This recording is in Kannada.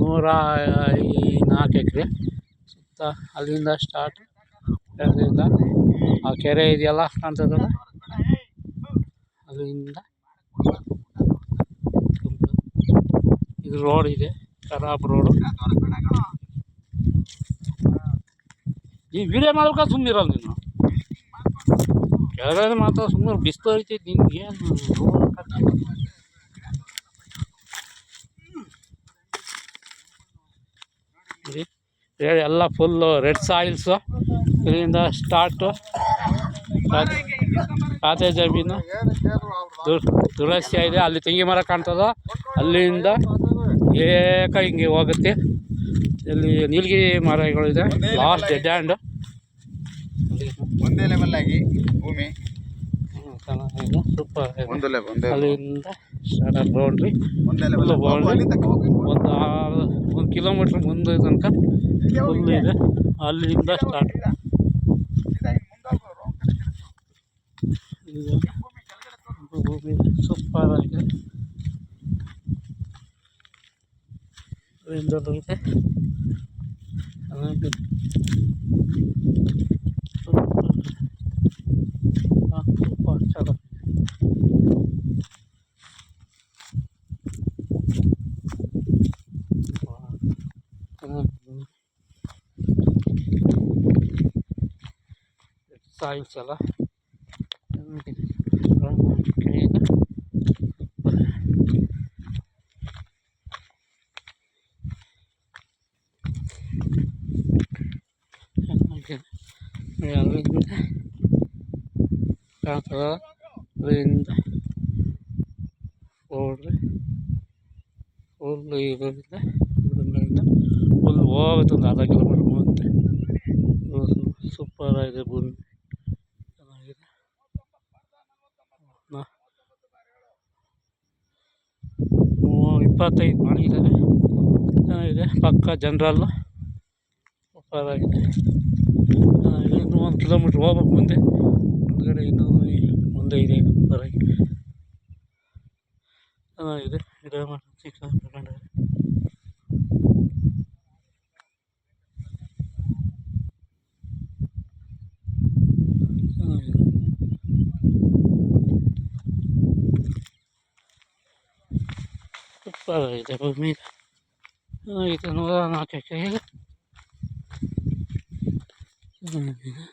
104 ಎಕರೆ ಸುತ್ತ ಅಲ್ಲಿಂದ ಸ್ಟಾರ್ಟ್. ಅಲ್ಲಿಂದ ಆ ಕೆರೆ ಇದೆಯಲ್ಲ ಕಾಣ್ತದಲ್ಲ, ಅಲ್ಲಿಂದ ಇದು ರೋಡ್ ಇದೆ, ಖರಾಬ್ ರೋಡು. ಈ ವಿಡಿಯೋ ಮಾಡ್ಬೇಕಾ ಸುಮ್ಮನಿರಲ್ಲ ನೀನು, ಕೆಳಗಡೆ ಮಾತ್ರ ಸುಮ್ಮನೆ ಬಿಸ್ಲು ಐತೈತಿ ನಿನ್ಗೆ. ಎಲ್ಲ ಫುಲ್ಲು ರೆಡ್ ಸಾಯಿಲ್ಸು. ಇಲ್ಲಿಂದ ಸ್ಟಾರ್ಟು ಖಾತೆ ಜಮೀನು ದುರಸ್ಯ ಇದೆ. ಅಲ್ಲಿ ತೆಂಗಿ ಮರ ಕಾಣ್ತದ, ಅಲ್ಲಿಂದ ಹಿಂಗೆ ಹೋಗುತ್ತೆ. ಇಲ್ಲಿ ನೀಲಗಿರಿ ಮರಗಳಿದೆ. ಲಾಸ್ಟ್ ಡೆಡ್ ಹ್ಯಾಂಡ್ ಒಂದೇ ಲೆವೆಲ್ ಆಗಿ ಭೂಮಿ ಚೆನ್ನಾಗಿದೆ, ಸೂಪರ್. ಅಲ್ಲಿಂದ ಸ್ಟಾರ್ಟ್ ಬೌಂಡ್ರಿ ಒಂದು ಕಿಲೋಮೀಟ್ರ್ ಮುಂದೆ ತನಕ ಫುಲ್ ಇದೆ. ಅಲ್ಲಿಂದ ಸ್ಟಾರ್ಟ್ ಭೂಮಿ ಸೂಪರ್ ಆಗಿದೆ. ಅಲ್ಲಿಂದ ಬರುತ್ತೆ ಸೂಪರ್ ಚೆನ್ನಾಗಿ. ಸಾಯಿಲ್ಸ್ ಎಲ್ಲ ಅಲ್ಲಿಂದ ಕಾಣ್ತದ. ಅಲ್ಲಿಂದ ನೋಡ್ರಿ ಫುಲ್ ಇದರಿಂದ ಫುಲ್ ಹೋಗುತ್ತೆ ಒಂದು ಅರ್ಧ ಕಿಲೋಮೀಟ್ರ್ ಮುಂದೆ. ಸೂಪರ್ ಆಗಿದೆ ಭೂಮಿ, ಚೆನ್ನಾಗಿದೆ. 25 ಮಾಡಿದ್ದಾರೆ, ಚೆನ್ನಾಗಿದೆ. ಪಕ್ಕ ಜನರಲ್ಲು ಸೂಪರ್ ಆಗಿದೆ, ಚೆನ್ನಾಗಿದೆ. ಇನ್ನೂ 1 ಕಿಲೋಮೀಟ್ರ್ ಹೋಗ್ಬೇಕು ಮುಂದೆ. ಮುಂದ್ಗಡೆ ಇನ್ನೂ ಮುಂದೆ ಇದೆ ಸೂಪರ್ ಆಗಿ, ಚೆನ್ನಾಗಿದೆ. ಗಿಡ ಮರ ಚಿಕ್ಕ ತಗೊಂಡ್ರೆ ಚೆನ್ನಾಗಿದೆ. ಸೂಪರ್ ಆಗಿದೆ ಭೂಮಿ, ಚೆನ್ನಾಗಿದೆ. 104 ಎಕರೆ ಚೆನ್ನಾಗಿದೆ.